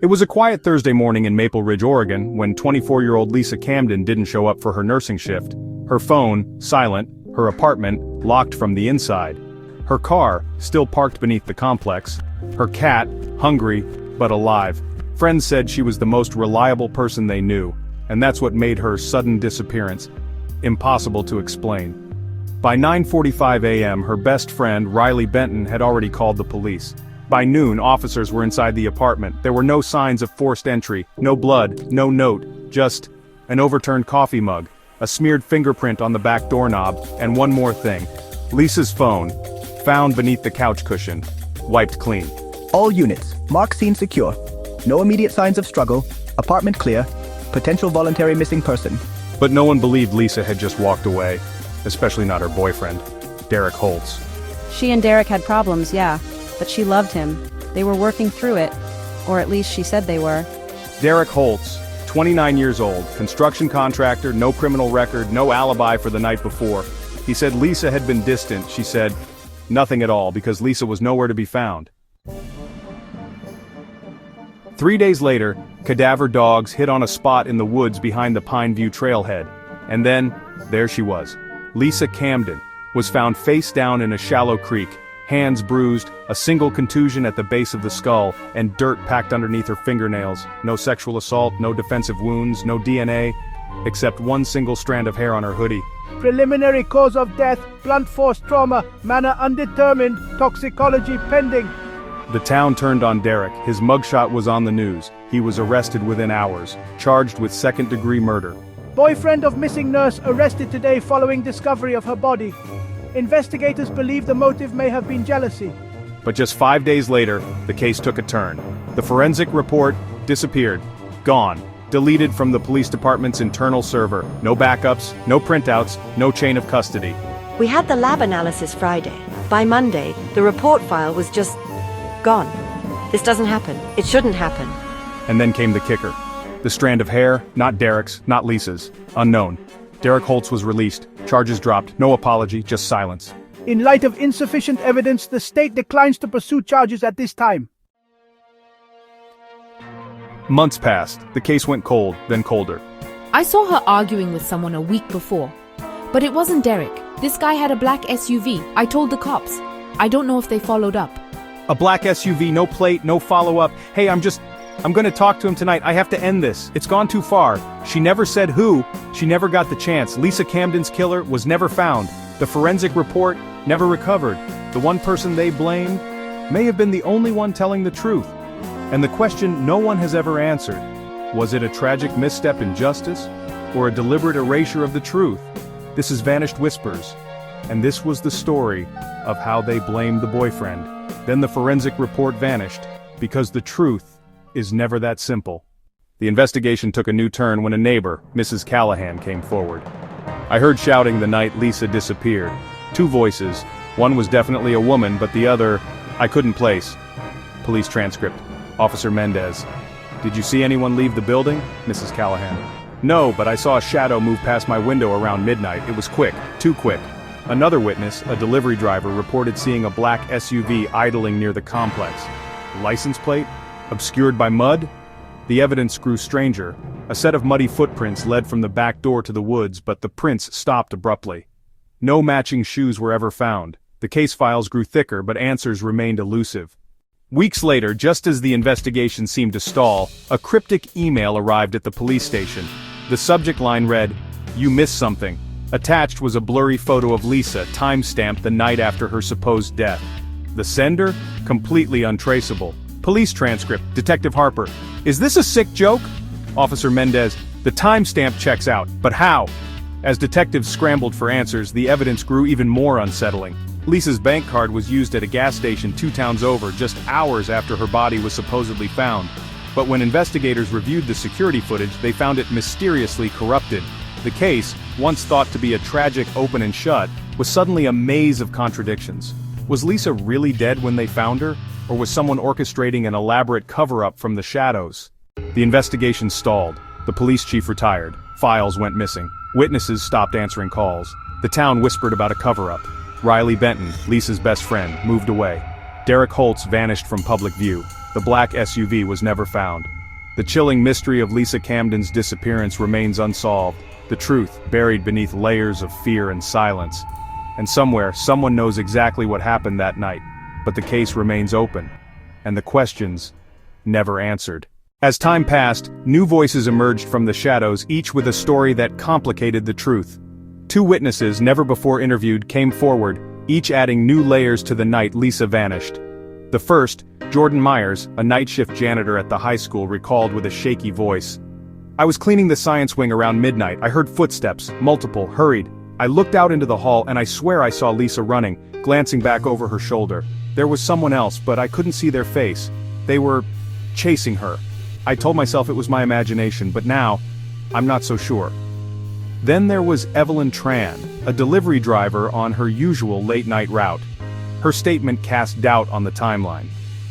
It was a quiet Thursday morning in Maple Ridge, Oregon, when 24-year-old Lisa Camden didn't show up for her nursing shift. Her phone, silent, her apartment, locked from the inside. Her car, still parked beneath the complex. Her cat, hungry, but alive. Friends said she was the most reliable person they knew, and that's what made her sudden disappearance impossible to explain. By 9:45 a.m., her best friend, Riley Benton, had already called the police. By noon, officers were inside the apartment. There were no signs of forced entry, no blood, no note, just an overturned coffee mug, a smeared fingerprint on the back doorknob, and one more thing. Lisa's phone, found beneath the couch cushion, wiped clean. All units, mark scene secure. No immediate signs of struggle, apartment clear, potential voluntary missing person. But no one believed Lisa had just walked away, especially not her boyfriend, Derek Holtz. She and Derek had problems, yeah, but she loved him. They were working through it, or at least she said they were. Derek Holtz, 29 years old, construction contractor, no criminal record, no alibi for the night before. He said Lisa had been distant. She said nothing at all because Lisa was nowhere to be found. 3 days later, cadaver dogs hit on a spot in the woods behind the Pineview trailhead. And then, there she was. Lisa Camden was found face down in a shallow creek, hands bruised, a single contusion at the base of the skull, and dirt packed underneath her fingernails. No sexual assault, no defensive wounds, no DNA, except one single strand of hair on her hoodie. Preliminary cause of death, blunt force trauma, manner undetermined, toxicology pending. The town turned on Derek. His mugshot was on the news. He was arrested within hours, charged with second-degree murder. Boyfriend of missing nurse arrested today following discovery of her body. Investigators believe the motive may have been jealousy. But just 5 days later, the case took a turn. The forensic report disappeared, gone, deleted from the police department's internal server. No backups, no printouts, no chain of custody. We had the lab analysis Friday. By Monday, the report file was just gone. This doesn't happen. It shouldn't happen. And then came the kicker. The strand of hair, not Derek's, not Lisa's, unknown. Derek Holtz was released, charges dropped, no apology, just silence. In light of insufficient evidence, the state declines to pursue charges at this time. Months passed. The case went cold, then colder. I saw her arguing with someone a week before. But it wasn't Derek. This guy had a black SUV. I told the cops. I don't know if they followed up. A black SUV, no plate, no follow-up. Hey, I'm gonna talk to him tonight. I have to end this. It's gone too far. She never said who. She never got the chance. Lisa Camden's killer was never found. The forensic report never recovered. The one person they blamed may have been the only one telling the truth. And the question no one has ever answered: was it a tragic misstep in justice, or a deliberate erasure of the truth? This is Vanished Whispers, and this was the story of how they blamed the boyfriend. Then the forensic report vanished, because the truth is never that simple. The investigation took a new turn when a neighbor, Mrs. Callahan, came forward. I heard shouting the night Lisa disappeared. Two voices. One was definitely a woman, but the other, I couldn't place. Police transcript. Officer Mendez. Did you see anyone leave the building? Mrs. Callahan. No, but I saw a shadow move past my window around midnight. It was quick, too quick. Another witness, a delivery driver, reported seeing a black SUV idling near the complex. License plate? Obscured by mud? The evidence grew stranger. A set of muddy footprints led from the back door to the woods, but the prints stopped abruptly. No matching shoes were ever found. The case files grew thicker, but answers remained elusive. Weeks later, just as the investigation seemed to stall, a cryptic email arrived at the police station. The subject line read, "You missed something." Attached was a blurry photo of Lisa, time-stamped the night after her supposed death. The sender? Completely untraceable. Police transcript, Detective Harper. Is this a sick joke? Officer Mendez. The timestamp checks out, but how? As detectives scrambled for answers, the evidence grew even more unsettling. Lisa's bank card was used at a gas station 2 towns over just hours after her body was supposedly found. But when investigators reviewed the security footage, they found it mysteriously corrupted. The case, once thought to be a tragic open and shut, was suddenly a maze of contradictions. Was Lisa really dead when they found her? Or was someone orchestrating an elaborate cover-up from the shadows? The investigation stalled. The police chief retired. Files went missing. Witnesses stopped answering calls. The town whispered about a cover-up. Riley Benton, Lisa's best friend, moved away. Derek Holtz vanished from public view. The black SUV was never found. The chilling mystery of Lisa Camden's disappearance remains unsolved, the truth buried beneath layers of fear and silence. And somewhere, someone knows exactly what happened that night, but the case remains open, and the questions never answered. As time passed, new voices emerged from the shadows, each with a story that complicated the truth. Two witnesses, never before interviewed, came forward, each adding new layers to the night Lisa vanished. The first, Jordan Myers, a night shift janitor at the high school, recalled with a shaky voice. "I was cleaning the science wing around midnight. I heard footsteps, multiple, hurried. I looked out into the hall and I swear I saw Lisa running, glancing back over her shoulder. There was someone else, but I couldn't see their face. They were chasing her. I told myself it was my imagination, but now, I'm not so sure." Then there was Evelyn Tran, a delivery driver on her usual late-night route. Her statement cast doubt on the timeline.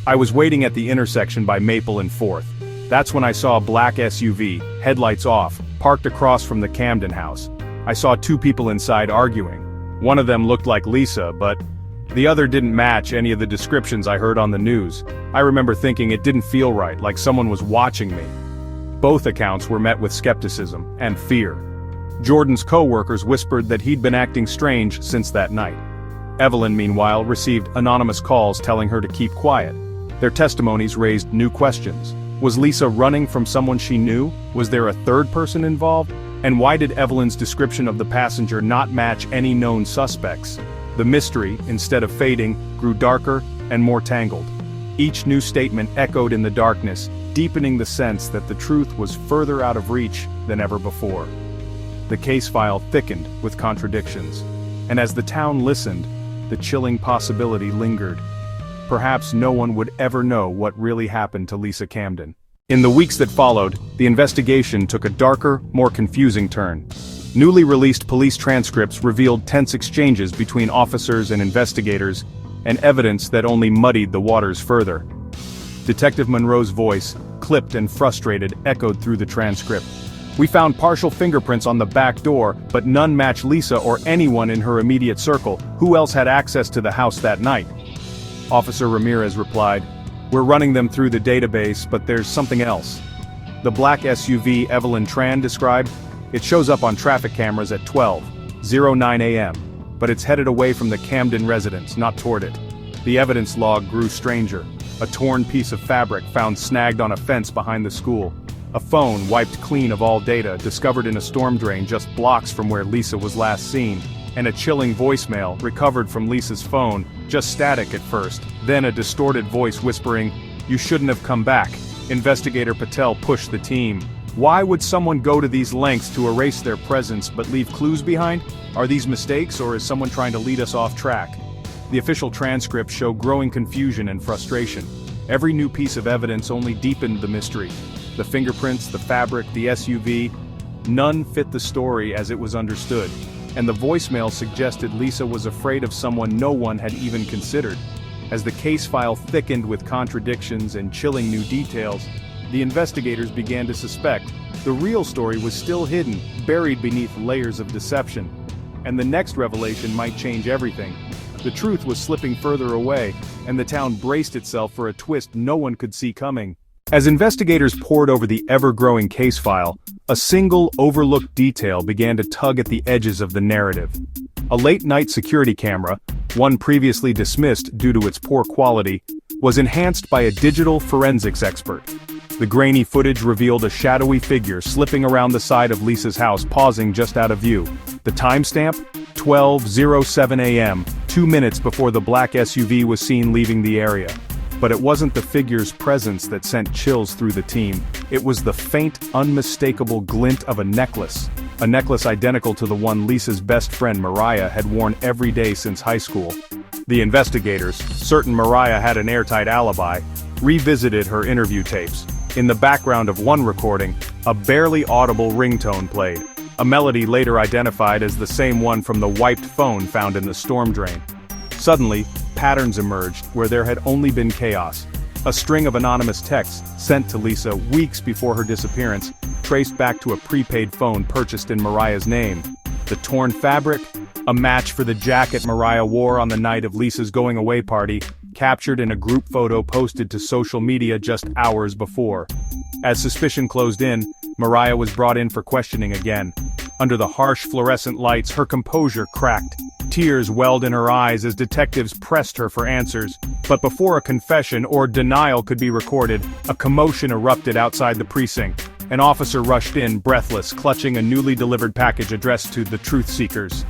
"I was waiting at the intersection by Maple and 4th. That's when I saw a black SUV, headlights off, parked across from the Camden house. I saw two people inside arguing. One of them looked like Lisa, but the other didn't match any of the descriptions I heard on the news. I remember thinking it didn't feel right, like someone was watching me." Both accounts were met with skepticism and fear. Jordan's co-workers whispered that he'd been acting strange since that night. Evelyn, meanwhile, received anonymous calls telling her to keep quiet. Their testimonies raised new questions. Was Lisa running from someone she knew? Was there a third person involved? And why did Evelyn's description of the passenger not match any known suspects? The mystery, instead of fading, grew darker and more tangled. Each new statement echoed in the darkness, deepening the sense that the truth was further out of reach than ever before. The case file thickened with contradictions, and as the town listened, the chilling possibility lingered. Perhaps no one would ever know what really happened to Lisa Camden. In the weeks that followed, the investigation took a darker, more confusing turn. Newly released police transcripts revealed tense exchanges between officers and investigators, and evidence that only muddied the waters further. Detective Monroe's voice, clipped and frustrated, echoed through the transcript. "We found partial fingerprints on the back door, but none match Lisa or anyone in her immediate circle. Who else had access to the house that night?" Officer Ramirez replied, "We're running them through the database, but there's something else." The black SUV Evelyn Tran described, it shows up on traffic cameras at 12:09 a.m., but it's headed away from the Camden residence, not toward it. The evidence log grew stranger. A torn piece of fabric found snagged on a fence behind the school. A phone wiped clean of all data, discovered in a storm drain just blocks from where Lisa was last seen, and a chilling voicemail recovered from Lisa's phone, just static at first, then a distorted voice whispering, "You shouldn't have come back." Investigator Patel pushed the team. Why would someone go to these lengths to erase their presence but leave clues behind? Are these mistakes, or is someone trying to lead us off track? The official transcripts show growing confusion and frustration. Every new piece of evidence only deepened the mystery. The fingerprints, the fabric, the SUV, none fit the story as it was understood. And the voicemail suggested Lisa was afraid of someone no one had even considered. As the case file thickened with contradictions and chilling new details, the investigators began to suspect the real story was still hidden, buried beneath layers of deception. And the next revelation might change everything. The truth was slipping further away, and the town braced itself for a twist no one could see coming. As investigators pored over the ever-growing case file, a single overlooked detail began to tug at the edges of the narrative. A late-night security camera, one previously dismissed due to its poor quality, was enhanced by a digital forensics expert. The grainy footage revealed a shadowy figure slipping around the side of Lisa's house, pausing just out of view. The timestamp? 12:07 a.m., 2 minutes before the black SUV was seen leaving the area. But it wasn't the figure's presence that sent chills through the team. It was the faint, unmistakable glint of a necklace identical to the one Lisa's best friend Mariah had worn every day since high school. The investigators, certain Mariah had an airtight alibi, revisited her interview tapes. In the background of one recording, a barely audible ringtone played, a melody later identified as the same one from the wiped phone found in the storm drain. Suddenly, patterns emerged where there had only been chaos. A string of anonymous texts sent to Lisa weeks before her disappearance, traced back to a prepaid phone purchased in Mariah's name. The torn fabric, a match for the jacket Mariah wore on the night of Lisa's going-away party, captured in a group photo posted to social media just hours before. As suspicion closed in, Mariah was brought in for questioning again. Under the harsh fluorescent lights, her composure cracked. Tears welled in her eyes as detectives pressed her for answers. But before a confession or denial could be recorded, a commotion erupted outside the precinct. An officer rushed in, breathless, clutching a newly delivered package addressed to the truth seekers.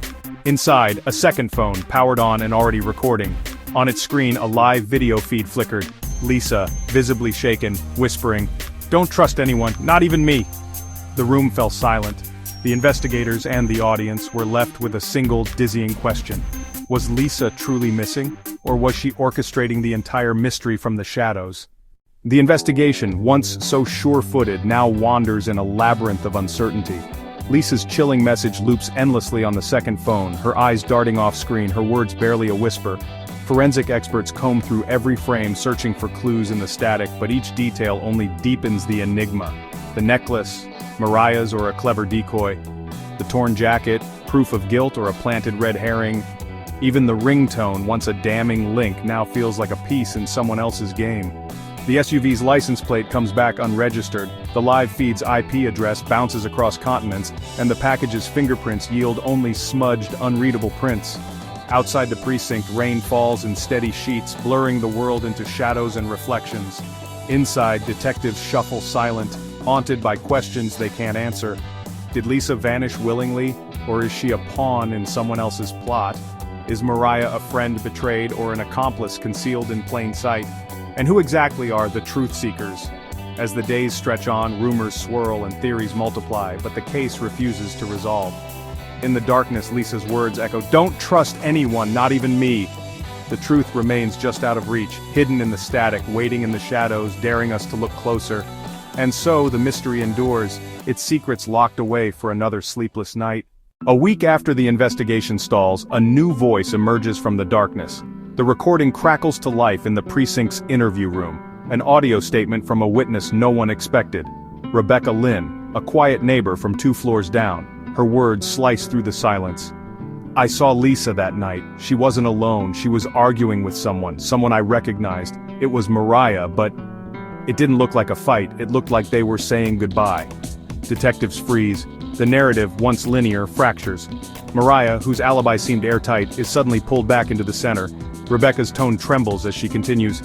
Inside, a second phone, powered on and already recording. On its screen, a live video feed flickered. Lisa, visibly shaken, whispering, "Don't trust anyone, not even me." The room fell silent. The investigators and the audience were left with a single dizzying question. Was Lisa truly missing, or was she orchestrating the entire mystery from the shadows? The investigation, once so sure-footed, now wanders in a labyrinth of uncertainty. Lisa's chilling message loops endlessly on the second phone, her eyes darting off-screen, her words barely a whisper. Forensic experts comb through every frame searching for clues in the static, but each detail only deepens the enigma. The necklace, Mariah's or a clever decoy. The torn jacket, proof of guilt or a planted red herring. Even the ringtone, once a damning link, now feels like a piece in someone else's game. The SUV's license plate comes back unregistered, the live feed's IP address bounces across continents, and the package's fingerprints yield only smudged, unreadable prints. Outside the precinct, rain falls in steady sheets, blurring the world into shadows and reflections. Inside, detectives shuffle silent, haunted by questions they can't answer. Did Lisa vanish willingly, or is she a pawn in someone else's plot? Is Mariah a friend betrayed or an accomplice concealed in plain sight? And who exactly are the truth seekers? As the days stretch on, rumors swirl and theories multiply, but the case refuses to resolve. In the darkness, Lisa's words echo, "Don't trust anyone, not even me." The truth remains just out of reach, hidden in the static, waiting in the shadows, daring us to look closer. And so the mystery endures, its secrets locked away for another sleepless night. A week after the investigation stalls, a new voice emerges from the darkness. The recording crackles to life in the precinct's interview room, an audio statement from a witness no one expected. Rebecca Lynn, a quiet neighbor from 2 floors down, her words slice through the silence. "I saw Lisa that night. She wasn't alone, she was arguing with someone I recognized. It was Mariah, but it didn't look like a fight, it looked like they were saying goodbye." Detectives freeze. The narrative, once linear, fractures. Mariah, whose alibi seemed airtight, is suddenly pulled back into the center. Rebecca's tone trembles as she continues.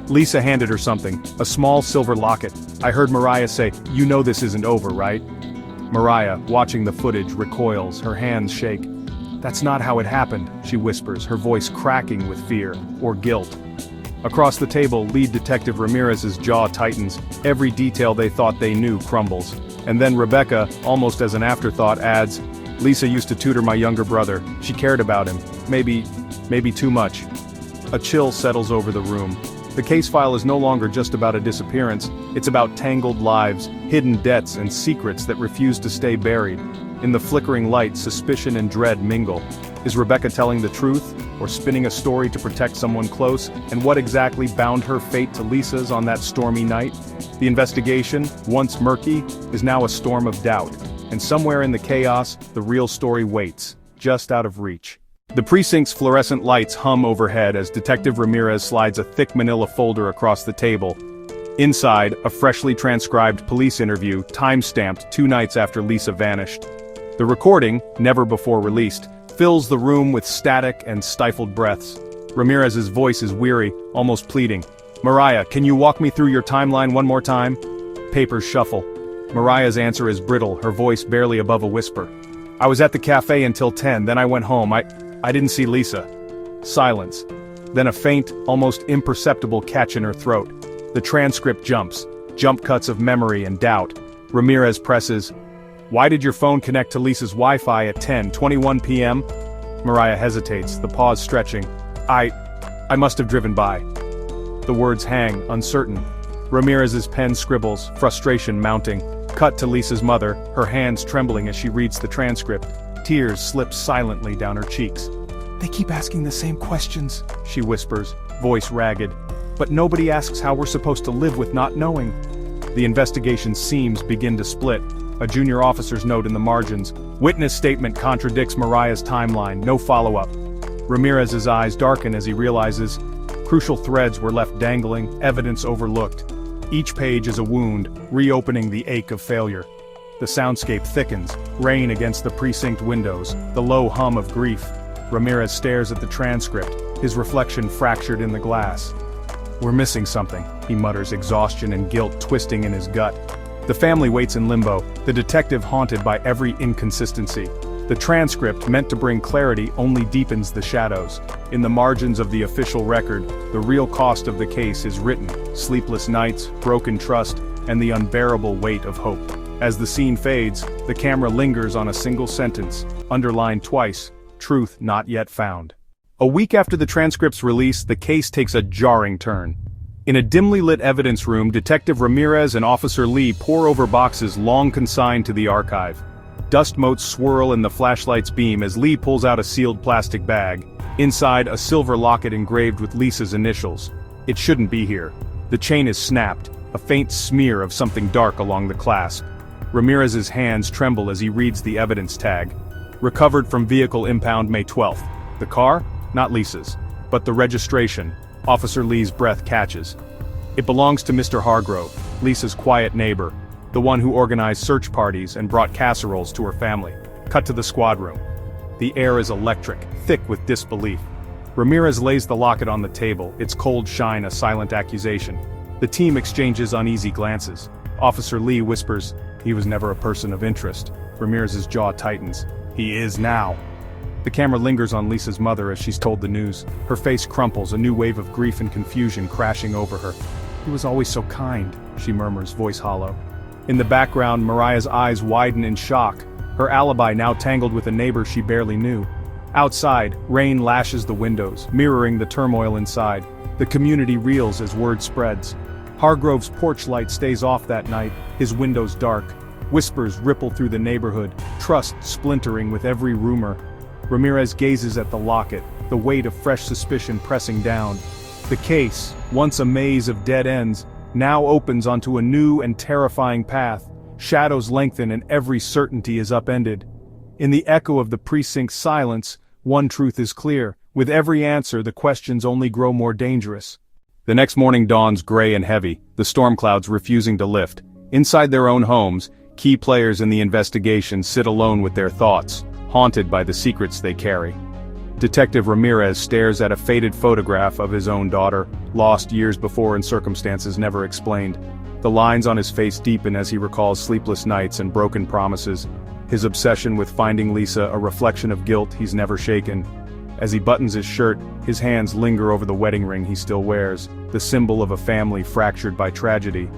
"Lisa handed her something, a small silver locket. I heard Mariah say, 'You know this isn't over, right?'" Mariah, watching the footage, recoils, her hands shake. "That's not how it happened," she whispers, her voice cracking with fear, or guilt. Across the table, lead detective Ramirez's jaw tightens. Every detail they thought they knew crumbles. And then Rebecca, almost as an afterthought, adds, "Lisa used to tutor my younger brother. She cared about him. Maybe too much." A chill settles over the room. The case file is no longer just about a disappearance, it's about tangled lives, hidden debts and secrets that refuse to stay buried. In the flickering light, suspicion and dread mingle. Is Rebecca telling the truth, or spinning a story to protect someone close? And what exactly bound her fate to Lisa's on that stormy night? The investigation, once murky, is now a storm of doubt. And somewhere in the chaos, the real story waits, just out of reach. The precinct's fluorescent lights hum overhead as Detective Ramirez slides a thick manila folder across the table. Inside, a freshly transcribed police interview, time-stamped 2 nights after Lisa vanished. The recording, never before released, fills the room with static and stifled breaths. Ramirez's voice is weary, almost pleading. "Mariah, can you walk me through your timeline one more time?" Papers shuffle. Mariah's answer is brittle, her voice barely above a whisper. "I was at the cafe until 10, then I went home. I didn't see Lisa." Silence. Then a faint, almost imperceptible catch in her throat. The transcript jumps. Jump cuts of memory and doubt. Ramirez presses, "Why did your phone connect to Lisa's Wi-Fi at 10:21 p.m.? Mariah hesitates, the pause stretching. I must have driven by." The words hang, uncertain. Ramirez's pen scribbles, frustration mounting. Cut to Lisa's mother, her hands trembling as she reads the transcript. Tears slip silently down her cheeks. "They keep asking the same questions," she whispers, voice ragged. "But nobody asks how we're supposed to live with not knowing." The investigation's seams begin to split. A junior officer's note in the margins. Witness statement contradicts Mariah's timeline, no follow-up. Ramirez's eyes darken as he realizes Crucial threads were left dangling, evidence overlooked. Each page is a wound, reopening the ache of failure. The soundscape thickens, rain against the precinct windows, the low hum of grief. Ramirez stares at the transcript, his reflection fractured in the glass. "We're missing something," he mutters, exhaustion and guilt twisting in his gut. The family waits in limbo, the detective haunted by every inconsistency. The transcript, meant to bring clarity, only deepens the shadows. In the margins of the official record, the real cost of the case is written: sleepless nights, broken trust, and the unbearable weight of hope. As the scene fades, the camera lingers on a single sentence, underlined twice: truth not yet found. A week after the transcript's release, the case takes a jarring turn. In a dimly lit evidence room, Detective Ramirez and Officer Lee pore over boxes long consigned to the archive. Dust motes swirl in the flashlight's beam as Lee pulls out a sealed plastic bag. Inside, a silver locket engraved with Lisa's initials. It shouldn't be here. The chain is snapped, a faint smear of something dark along the clasp. Ramirez's hands tremble as he reads the evidence tag. Recovered from vehicle impound May 12th. The car? Not Lisa's. But the registration. Officer Lee's breath catches. It belongs to Mr. Hargrove, Lisa's quiet neighbor, the one who organized search parties and brought casseroles to her family. Cut to the squad room. The air is electric, thick with disbelief. Ramirez lays the locket on the table, its cold shine a silent accusation. The team exchanges uneasy glances. Officer Lee whispers, "He was never a person of interest." Ramirez's jaw tightens. "He is now." The camera lingers on Lisa's mother as she's told the news. Her face crumples, a new wave of grief and confusion crashing over her. "He was always so kind," she murmurs, voice hollow. In the background, Mariah's eyes widen in shock, her alibi now tangled with a neighbor she barely knew. Outside, rain lashes the windows, mirroring the turmoil inside. The community reels as word spreads. Hargrove's porch light stays off that night, his windows dark. Whispers ripple through the neighborhood, trust splintering with every rumor. Ramirez gazes at the locket, the weight of fresh suspicion pressing down. The case, once a maze of dead ends, now opens onto a new and terrifying path. Shadows lengthen and every certainty is upended. In the echo of the precinct's silence, one truth is clear: with every answer, the questions only grow more dangerous. The next morning dawns gray and heavy, the storm clouds refusing to lift. Inside their own homes, key players in the investigation sit alone with their thoughts, haunted by the secrets they carry. Detective Ramirez stares at a faded photograph of his own daughter, lost years before in circumstances never explained. The lines on his face deepen as he recalls sleepless nights and broken promises, his obsession with finding Lisa a reflection of guilt he's never shaken. As he buttons his shirt, his hands linger over the wedding ring he still wears, the symbol of a family fractured by tragedy.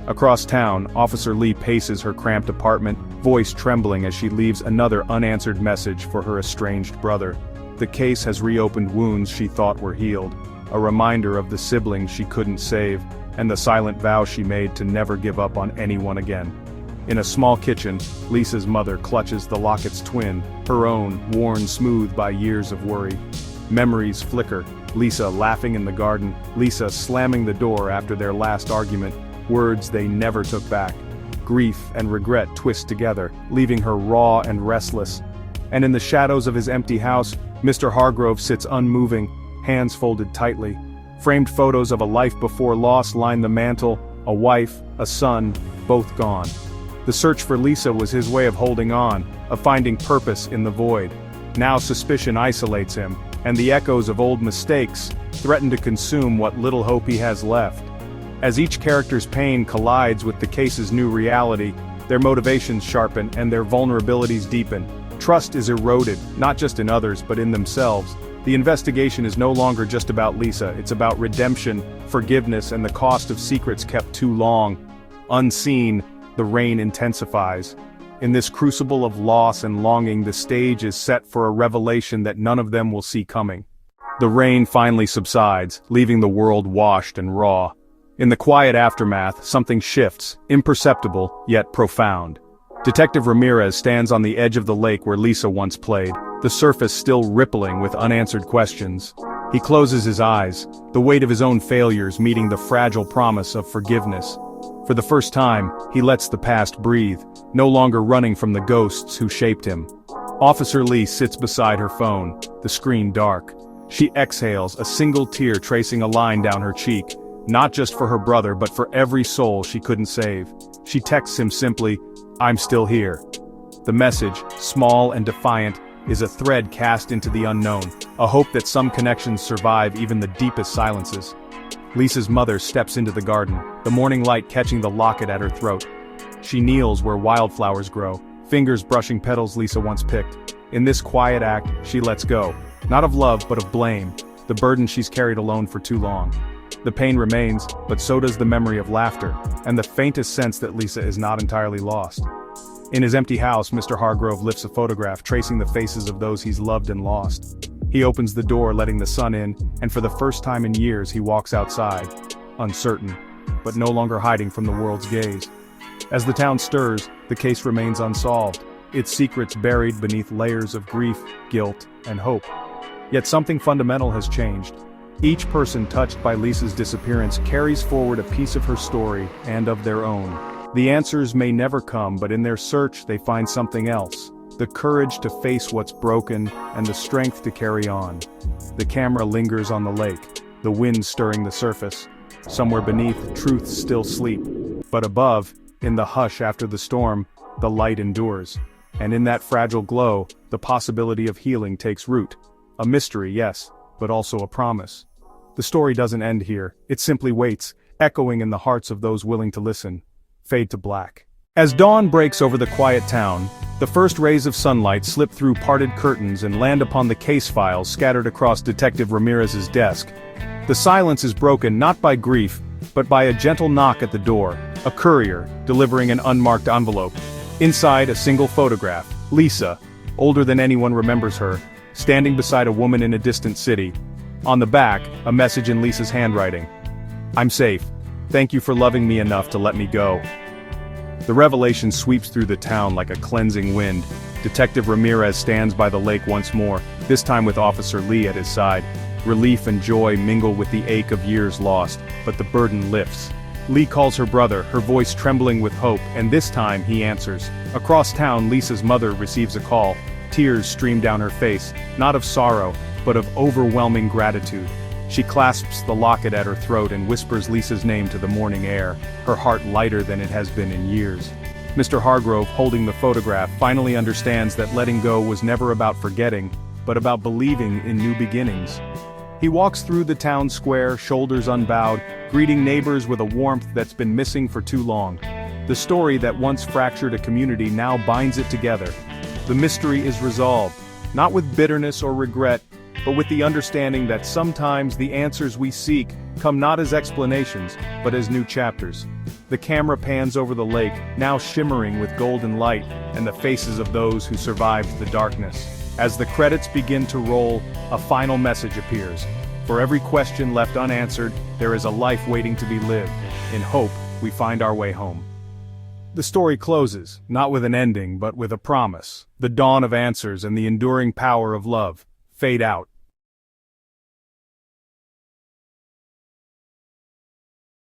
Across town, Officer Lee paces her cramped apartment, voice trembling as she leaves another unanswered message for her estranged brother. The case has reopened wounds she thought were healed, a reminder of the siblings she couldn't save, and the silent vow she made to never give up on anyone again. In a small kitchen, Lisa's mother clutches the locket's twin, her own, worn smooth by years of worry. Memories flicker, Lisa laughing in the garden, Lisa slamming the door after their last argument, words they never took back. Grief and regret twist together, leaving her raw and restless. And in the shadows of his empty house, Mr. Hargrove sits unmoving, hands folded tightly. Framed photos of a life before loss line the mantel, a wife, a son, both gone. The search for Lisa was his way of holding on, of finding purpose in the void. Now suspicion isolates him, and the echoes of old mistakes threaten to consume what little hope he has left. As each character's pain collides with the case's new reality, their motivations sharpen and their vulnerabilities deepen. Trust is eroded, not just in others but in themselves. The investigation is no longer just about Lisa, it's about redemption, forgiveness, and the cost of secrets kept too long. Unseen, the rain intensifies. In this crucible of loss and longing, the stage is set for a revelation that none of them will see coming. The rain finally subsides, leaving the world washed and raw. In the quiet aftermath, something shifts, imperceptible, yet profound. Detective Ramirez stands on the edge of the lake where Lisa once played, the surface still rippling with unanswered questions. He closes his eyes, the weight of his own failures meeting the fragile promise of forgiveness. For the first time, he lets the past breathe, no longer running from the ghosts who shaped him. Officer Lee sits beside her phone, the screen dark. She exhales, a single tear tracing a line down her cheek, not just for her brother but for every soul she couldn't save. She texts him simply, "I'm still here." The message, small and defiant, is a thread cast into the unknown, a hope that some connections survive even the deepest silences. Lisa's mother steps into the garden, the morning light catching the locket at her throat. She kneels where wildflowers grow, fingers brushing petals Lisa once picked. In this quiet act, she lets go, not of love but of blame, the burden she's carried alone for too long. The pain remains, but so does the memory of laughter, and the faintest sense that Lisa is not entirely lost. In his empty house, Mr. Hargrove lifts a photograph tracing the faces of those he's loved and lost. He opens the door letting the sun in, and for the first time in years he walks outside, uncertain, but no longer hiding from the world's gaze. As the town stirs, the case remains unsolved, its secrets buried beneath layers of grief, guilt, and hope. Yet something fundamental has changed. Each person touched by Lisa's disappearance carries forward a piece of her story and of their own. The answers may never come, but in their search they find something else. The courage to face what's broken, and the strength to carry on. The camera lingers on the lake, the wind stirring the surface. Somewhere beneath, truths still sleep. But above, in the hush after the storm, the light endures. And in that fragile glow, the possibility of healing takes root. A mystery, yes, but also a promise. The story doesn't end here, it simply waits, echoing in the hearts of those willing to listen. Fade to black. As dawn breaks over the quiet town, the first rays of sunlight slip through parted curtains and land upon the case files scattered across Detective Ramirez's desk. The silence is broken not by grief, but by a gentle knock at the door, a courier, delivering an unmarked envelope. Inside, a single photograph, Lisa, older than anyone remembers her, standing beside a woman in a distant city. On the back, a message in Lisa's handwriting. "I'm safe. Thank you for loving me enough to let me go." The revelation sweeps through the town like a cleansing wind. Detective Ramirez stands by the lake once more, this time with Officer Lee at his side. Relief and joy mingle with the ache of years lost, but the burden lifts. Lee calls her brother, her voice trembling with hope, and this time he answers. Across town, Lisa's mother receives a call. Tears stream down her face, not of sorrow, but of overwhelming gratitude. She clasps the locket at her throat and whispers Lisa's name to the morning air, her heart lighter than it has been in years. Mr. Hargrove, holding the photograph, finally understands that letting go was never about forgetting, but about believing in new beginnings. He walks through the town square, shoulders unbowed, greeting neighbors with a warmth that's been missing for too long. The story that once fractured a community now binds it together. The mystery is resolved, not with bitterness or regret, but with the understanding that sometimes the answers we seek come not as explanations, but as new chapters. The camera pans over the lake, now shimmering with golden light, and the faces of those who survived the darkness. As the credits begin to roll, a final message appears. For every question left unanswered, there is a life waiting to be lived. In hope, we find our way home. The story closes, not with an ending but with a promise. The dawn of answers and the enduring power of love fade out,